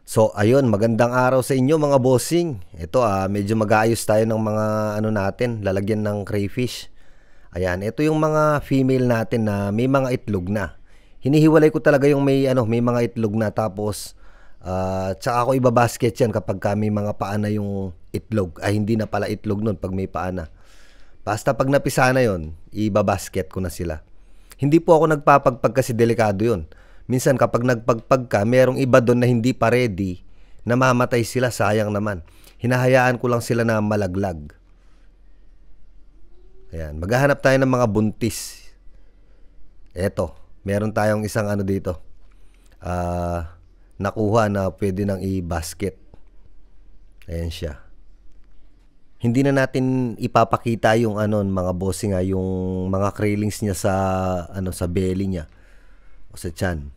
So ayun, magandang araw sa inyo mga bossing. Ito medyo mag-aayos tayo ng mga ano natin, lalagyan ng crayfish. Ayan, ito yung mga female natin na may mga itlog na. Hinihiwalay ko talaga yung may mga itlog na, tapos tsaka ako ibabasket yan kapag may mga paa na yung itlog. Ay, hindi na pala itlog nun pag may paa na. Basta pag napisa na yon, ibabasket ko na sila. Hindi po ako nagpapagpag kasi delikado yon. Minsan kapag nagpagpag ka, merong iba doon na hindi pa ready, namamatay sila, sayang naman. Hinahayaan ko lang sila na malaglag. Ayan, maghahanap tayo ng mga buntis. Eto, meron tayong isang dito. Nakuha na pwede nang i-basket. Ayan siya. Hindi na natin ipapakita yung mga bossing yung mga krillings niya sa belly niya o sa tiyan.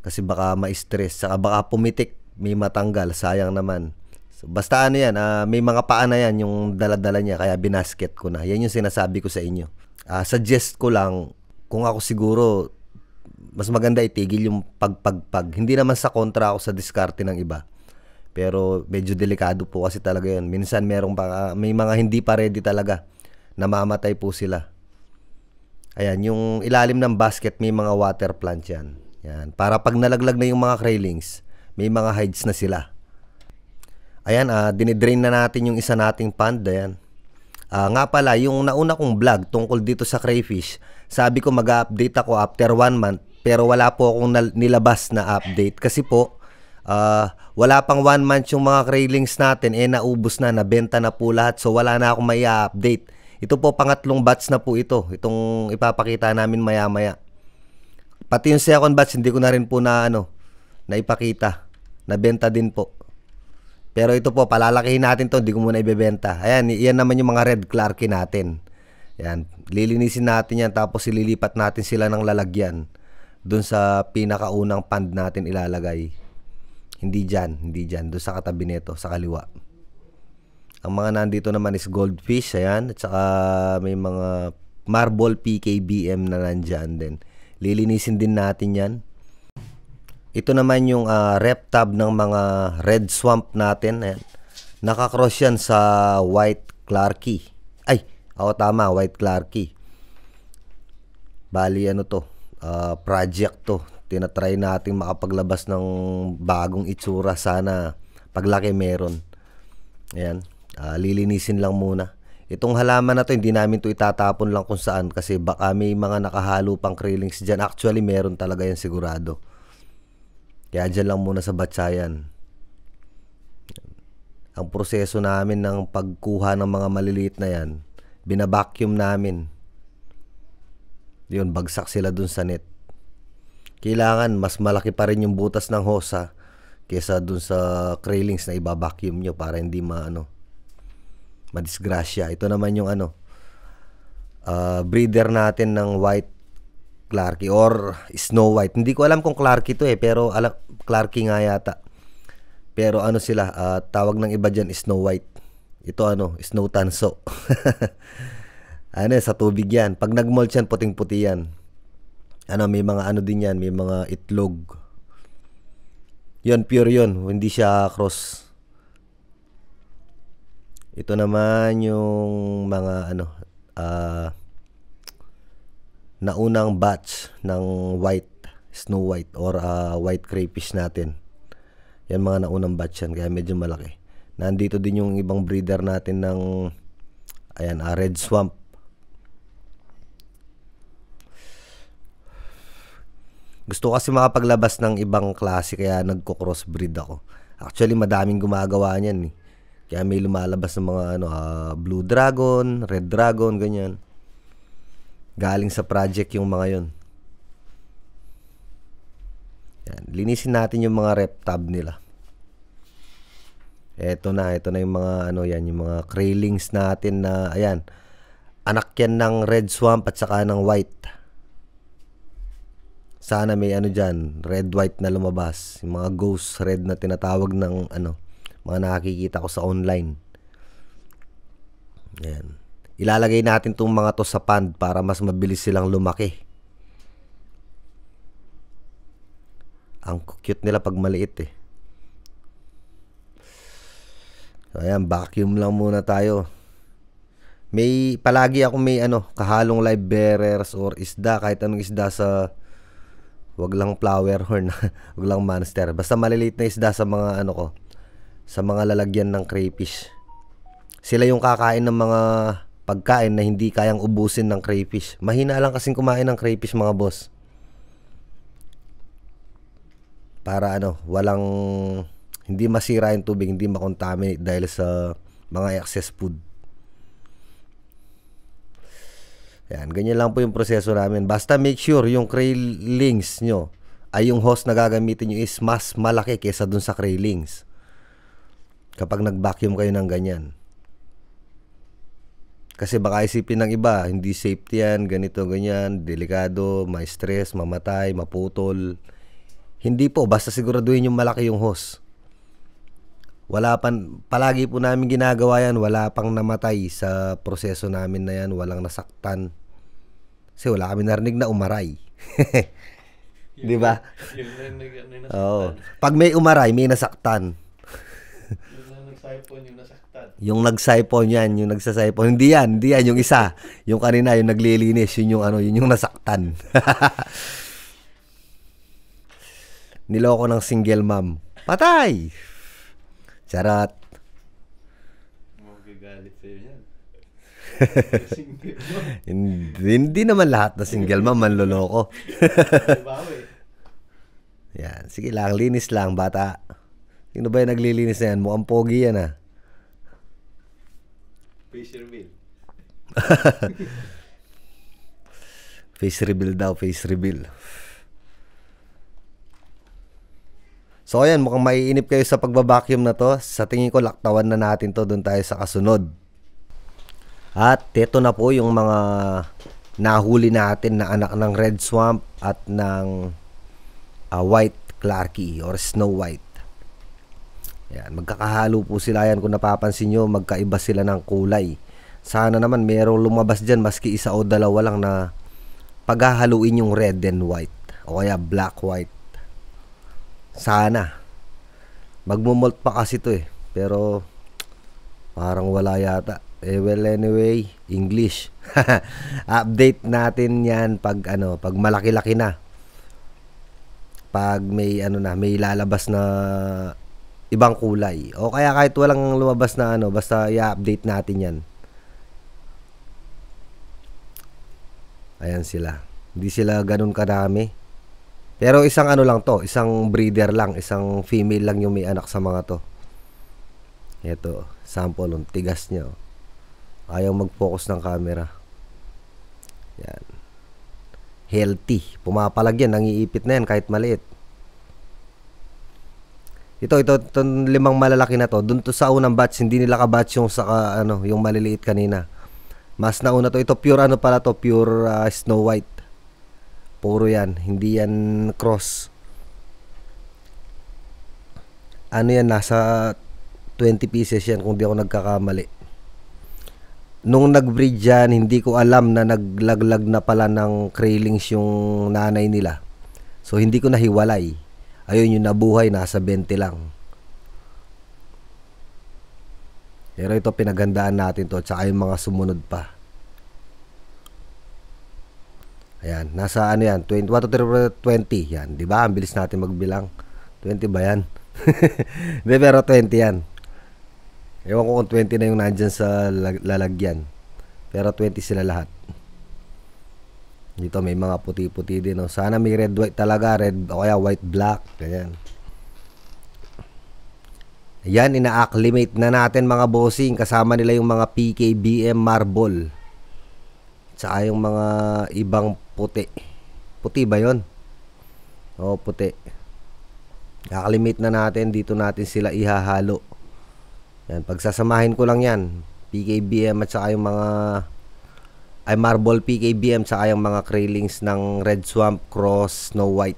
Kasi baka ma-stress, saka baka pumitik, may matanggal, sayang naman. So, basta yan, may mga paa na yan yung daladala niya, kaya binasket ko na. Yan yung sinasabi ko sa inyo. Suggest ko lang, kung ako siguro, mas maganda itigil yung pagpagpag. Hindi naman sa kontra ako sa diskarte ng iba. Pero medyo delikado po kasi talaga yun. Minsan may mga hindi pa ready talaga. Namamatay po sila. Ayan, yung ilalim ng basket may mga water plant yan. Yan. Para pag nalaglag na yung mga krillings, may mga hides na sila. Ayan, dinidrain na natin yung isa nating pond. Ayan. Nga pala, yung nauna kong vlog tungkol dito sa crayfish, sabi ko mag-update ako after 1 month, pero wala po akong nilabas na update. Kasi po, wala pang 1 month yung mga krillings natin, naubos na, nabenta na po lahat. So wala na akong may update. Ito po, pangatlong batch na po ito. Itong ipapakita namin maya-maya. Pati yung second batch, hindi ko na rin po na ipakita. Nabenta din po. Pero ito po, palalakihin natin to, hindi ko muna ibebenta. Ayan, yan naman yung mga red clarky natin. Ayan, lilinisin natin yan, tapos ililipat natin sila ng lalagyan. Doon sa pinakaunang pond natin ilalagay. Hindi dyan, doon sa katabi nito, sa kaliwa. Ang mga nandito naman is goldfish, ayan, at saka may mga marble PKBM na nandyan din. Lilinisin din natin yan. Ito naman yung rep tab ng mga red swamp natin. Ayan. Nakakross yan sa white clarky. Ay, tama, white clarky. Bali, project to. Tinatry natin makapaglabas ng bagong itsura. Sana paglaki meron. Ayan, lilinisin lang muna. Itong halaman na to, hindi namin to itatapon lang kung saan, kasi baka may mga nakahalo pang krillings dyan. Actually, meron talaga yan sigurado. Kaya dyan lang muna sa batsayan. Ang proseso namin ng pagkuha ng mga maliliit na yan, binabacuum namin. Yun, bagsak sila dun sa net. Kailangan mas malaki pa rin yung butas ng hosa kesa dun sa krillings na ibabacuum nyo para hindi madisgrasya. Ito naman yung breeder natin ng white clarky or snow white. Hindi ko alam kung clarky to pero clarky nga yata. Pero sila, tawag ng iba dyan snow white. Ito snow tanso. Sa tubig yan. Pag nag-molt yan, puting-puti yan. May mga din yan, may mga itlog. Yun, pure yun. Hindi siya cross. Ito naman yung mga naunang batch ng snow white or white crayfish natin. Yan mga naunang batch yan, kaya medyo malaki. Nandito din yung ibang breeder natin ng red swamp. Gusto kasi makapaglabas ng ibang klase, kaya nagko-crossbreed ako. Actually, madaming gumagawa niyan . Kaya may lumalabas ng mga blue dragon, red dragon, ganyan. Galing sa project yung mga yon. Yan, linisin natin yung mga rep tab nila. Ito na yung mga yung mga krillings natin na ayan. Anak yan ng red swamp at saka ng white. Sana may dyan, red white na lumabas. Yung mga ghost red na tinatawag ng mga nakikita ko sa online. Ayan. Ilalagay natin tong mga to sa pond para mas mabilis silang lumaki. Ang cute nila pag maliit . So, ayan, vacuum lang muna tayo. May palagi ako may kahalong live bearers or isda, kahit anong isda sa wag lang flower horn, wag lang monster. Basta maliliit na isda sa mga ko, sa mga lalagyan ng crayfish. Sila yung kakain ng mga pagkain na hindi kayang ubusin ng crayfish. Mahina lang kasing kumain ng crayfish, mga boss. Para walang hindi masira yung tubig, hindi makontaminate dahil sa mga excess food. Yan, ganyan lang po yung proseso namin. Basta make sure yung railings nyo ay yung hose na gagamitin nyo is mas malaki kaysa dun sa railings. Kapag nag-vacuum kayo ng ganyan. Kasi baka isipin ng iba, hindi safety yan, ganito, ganyan, delikado, may stress, mamatay, maputol. Hindi po, basta siguraduhin yung malaki yung hose. Palagi po namin ginagawa yan, wala pang namatay sa proseso namin na yan, walang nasaktan. Kasi wala kami narinig na umaray. Di ba? Oo. Pag may umaray, may nasaktan. Yung nagsaipon, yung nasaktan. Yung nagsaipon yan, yung nagsasaipon. Hindi yan, yung isa. Yung kanina, yung naglilinis, yun yung nasaktan. Niloko ng single mom. Patay! Charot. Magagalit sa'yo yan. Hindi naman lahat na single mom manloloko. Yan, sige lang, linis lang, bata. Sino ba yung naglilinis na yan? Mukhang pogi yan, Face reveal. Face reveal daw, face reveal. So ayan, mukhang maiinip kayo sa pagbabacuum na to. Sa tingin ko, laktawan na natin to, doon tayo sa kasunod. At ito na po yung mga nahuli natin na anak ng red swamp at ng white clarky or snow white. Yan, magkakahalo po sila yan. Kung napapansin nyo, magkaiba sila ng kulay. Sana naman mayroong lumabas dyan, maski isa o dalawa lang na paghahaluin yung red and white o kaya black white. Sana. Magmumult pa kasi to pero parang wala yata. Well, anyway, English. Update natin yan pag pag malaki-laki na. Pag may may lalabas na ibang kulay. O kaya kahit walang lumabas na basta i-update natin yan. Ayan sila. Hindi sila ganun kadami. Pero isang lang to, isang breeder lang, isang female lang yung may anak sa mga to. Ito, sample, tigas niya. Ayaw mag-focus ng camera. Yan. Healthy. Pumapalag yan, nangiipit na yan kahit maliit. Itong 5 malalaki na to, dun to sa unang batch, hindi nila ka-batch yung sa yung maliliit kanina. Mas nauna to, ito pure pala to, pure Snow White. Puro yan, hindi yan cross. Yan, nasa 20 pieces yan kung di ako nagkakamali. Nung nag-breed yan, hindi ko alam na naglaglag na pala ng railings yung nanay nila. So hindi ko nahiwalay. Ayun yung nabuhay, nasa 20 lang. Pero ito pinagandaan natin to, tsaka yung mga sumunod pa. Ayan, nasa yan, 20 yan, di ba? Ang bilis natin magbilang. 20 ba yan? Hindi, pero 20 yan. Ewan ko kung 20 na yung nandyan sa lalagyan. Pero 20 sila lahat. Dito may mga puti-puti din. Sana may red-white talaga. Red o kaya white-black. Ganyan. Ayan, ina-acclimate na natin mga bossing. Kasama nila yung mga PKBM marble. Tsaka yung mga ibang puti. Puti ba yun? Oo, puti. Acclimate na natin. Dito natin sila ihahalo. Yan, pagsasamahin ko lang yan. PKBM at saka yung mga marble PKBM saka yung mga railings ng red swamp cross snow white.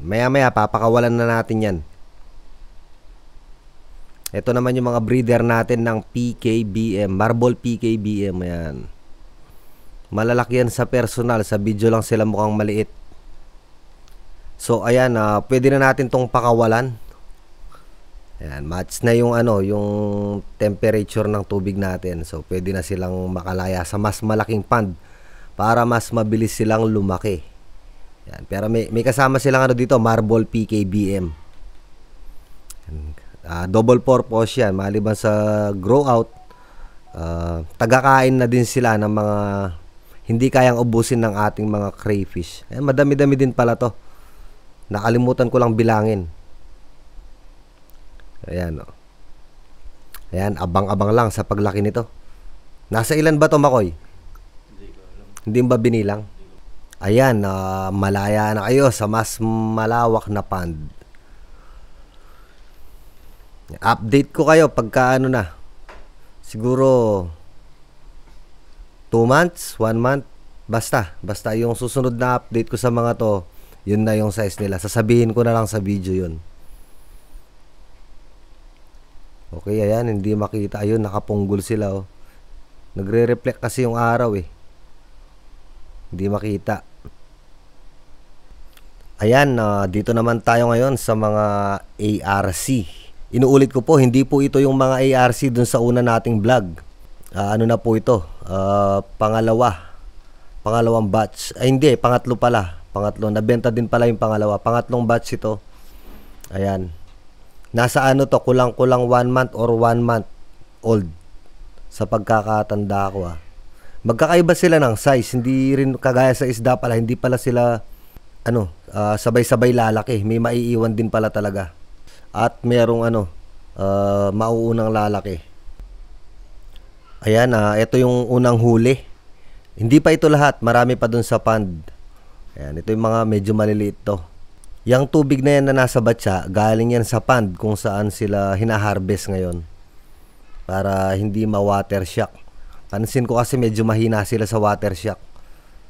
Maya maya papakawalan na natin yan. Ito naman yung mga breeder natin ng PKBM, marble PKBM. Ayan. Malalaki yan sa personal, sa video lang sila mukhang maliit. So ayan, pwede na natin tong pakawalan. Ayan, match na yung yung temperature ng tubig natin. So pwede na silang makalaya sa mas malaking pond para mas mabilis silang lumaki. Ayan, pero may kasama silang dito, marble PKBM. Double purpose yan. Maliban sa grow out, tagakain na din sila ng mga hindi kayang ubusin ng ating mga crayfish. Ayan, madami-dami din pala to. Nakalimutan ko lang bilangin. Ayan, o. Ayan, abang-abang lang sa paglaki nito. Nasa ilan ba to, Makoy? Hindi ko alam. Hindi ba binilang? Ayan, malaya na kayo sa mas malawak na pond. Update ko kayo pagka na. Siguro 2 months, 1 month. Basta yung susunod na update ko sa mga to, yun na yung size nila. Sasabihin ko na lang sa video yun. Okay, ayan, hindi makita. Ayun, nakapunggol sila, oh. Nagre-reflect kasi yung araw, eh. Hindi makita. Ayan, dito naman tayo ngayon sa mga ARC. Inuulit ko po, hindi po ito yung mga ARC dun sa una nating vlog. Ano na po ito? Pangalawang batch. Ay, hindi, pangatlo pala. Pangatlo, nabenta din pala yung pangalawa. Pangatlong batch ito. Ayan. Nasa to, kulang-kulang 1 month or 1 month old sa pagkakatanda ko. Magkakaiba sila ng size, hindi rin kagaya sa isda pala, hindi pala sila sabay-sabay lalaki. May maiiwan din pala talaga. At merong mauunang lalaki. Ayan, ito yung unang huli. Hindi pa ito lahat, marami pa dun sa pond. Ayan, ito yung mga medyo maliliit to. Yang tubig na yan na nasa batya, galing yan sa pond kung saan sila hinaharvest ngayon. Para hindi ma-water shock. Pansin ko kasi medyo mahina sila sa water shock.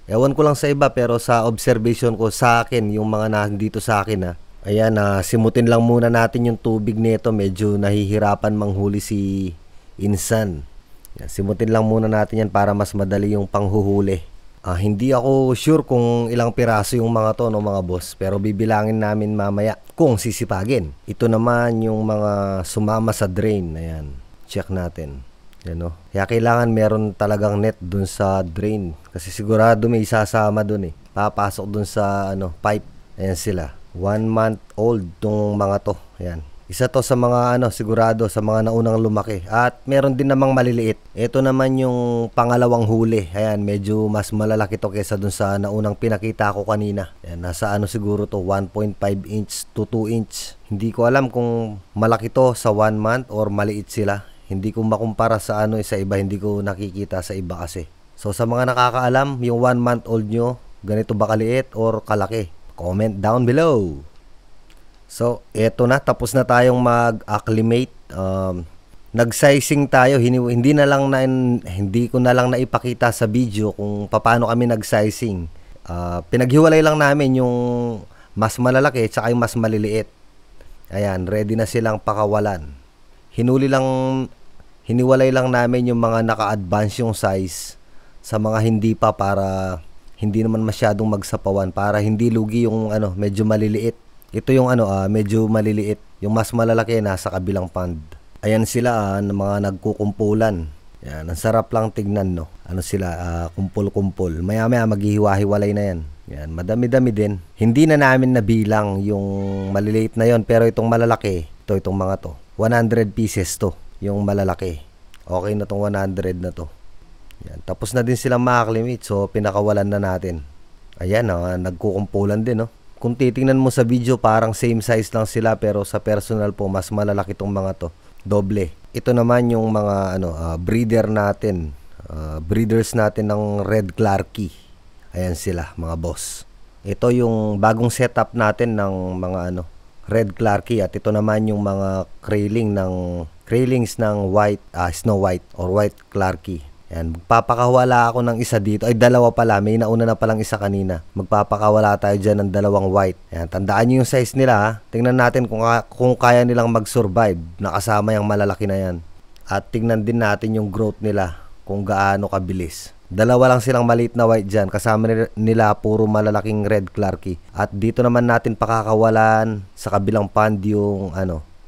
Ewan ko lang sa iba, pero sa observation ko sa akin, yung mga nandito sa akin ayan, simutin lang muna natin yung tubig nito. Medyo nahihirapan manghuli si Insan. Yan, simutin lang muna natin yan para mas madali yung panghuhuli. Hindi ako sure kung ilang piraso yung mga to, no, mga boss. Pero bibilangin namin mamaya kung sisipagin. Ito naman yung mga sumama sa drain. Ayan, check natin. Yan, no? Kaya kailangan meron talagang net dun sa drain. Kasi sigurado may isasama dun eh. Papasok dun sa pipe. Ayan sila. 1 month old tong mga to. Ayan. Isa to sa mga sigurado sa mga naunang lumaki. At meron din namang maliliit. Ito naman yung pangalawang huli. Ayan, medyo mas malalaki to kaysa dun sa naunang pinakita ko kanina. Ayan, nasa siguro to 1.5 inch to 2 inch. Hindi ko alam kung malaki to sa 1 month or maliit sila. Hindi ko makumpara sa sa iba. Hindi ko nakikita sa iba kasi. So sa mga nakakaalam, yung 1 month old nyo, ganito ba kaliit or kalaki? Comment down below. So, eto na. Tapos na tayong mag-acclimate. Nag-sizing tayo. Hindi ko na lang naipakita sa video kung paano kami nag-sizing. Pinaghiwalay lang namin yung mas malalaki at yung mas maliliit. Ayan, ready na silang pakawalan. Hiniwalay lang namin yung mga naka-advance yung size sa mga hindi pa para hindi naman masyadong magsapawan. Para hindi lugi yung medyo maliliit. Ito yung medyo maliliit. Yung mas malalaki nasa kabilang pond. Ayan sila mga nagkukumpulan. Yan, ang sarap lang tignan, no. Sila kumpul-kumpul. Maya-maya maghihiwa-hiwalay na yan. Yan, madami-dami din. Hindi na namin nabilang yung maliliit na yon, pero itong malalaki, itong mga to, 100 pieces to, yung malalaki. Okay na tong 100 na to. Yan, tapos na din silang ma-acclimate, so pinakawalan na natin. Ayan, nagkukumpulan din, no. Kung titingnan mo sa video, parang same size lang sila, pero sa personal po, mas malalaki tong mga to. Doble. Ito naman yung mga breeder natin. Breeders natin ng Red Clarkie. Ayan sila, mga boss. Ito yung bagong setup natin ng mga Red Clarkie, at ito naman yung mga Craylings ng white, Snow White or White Clarkie. Ayan, magpapakawala ako ng isa dito. Ay, dalawa pala. May nauna na palang isa kanina. Magpapakawala tayo dyan ng dalawang white. Ayan, tandaan nyo yung size nila. Tingnan natin kung kaya nilang mag-survive. Nakasama yung malalaki na yan. At tingnan din natin yung growth nila. Kung gaano kabilis. Dalawa lang silang maliit na white dyan. Kasama nila puro malalaking Red Clarkie. At dito naman natin pakakawalan sa kabilang pond yung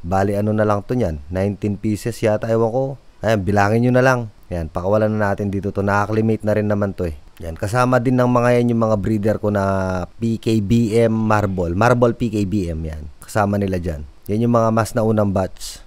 Bali ano na lang to niyan, 19 pieces yata, ewan ko. Ayan, bilangin nyo na lang. Yan, pakawalan na natin dito to. Na-acclimate na rin naman to eh. Yan, kasama din ng mga yan yung mga breeder ko na PKBM Marble. Marble PKBM yan. Kasama nila dyan. Yan yung mga mas naunang batch.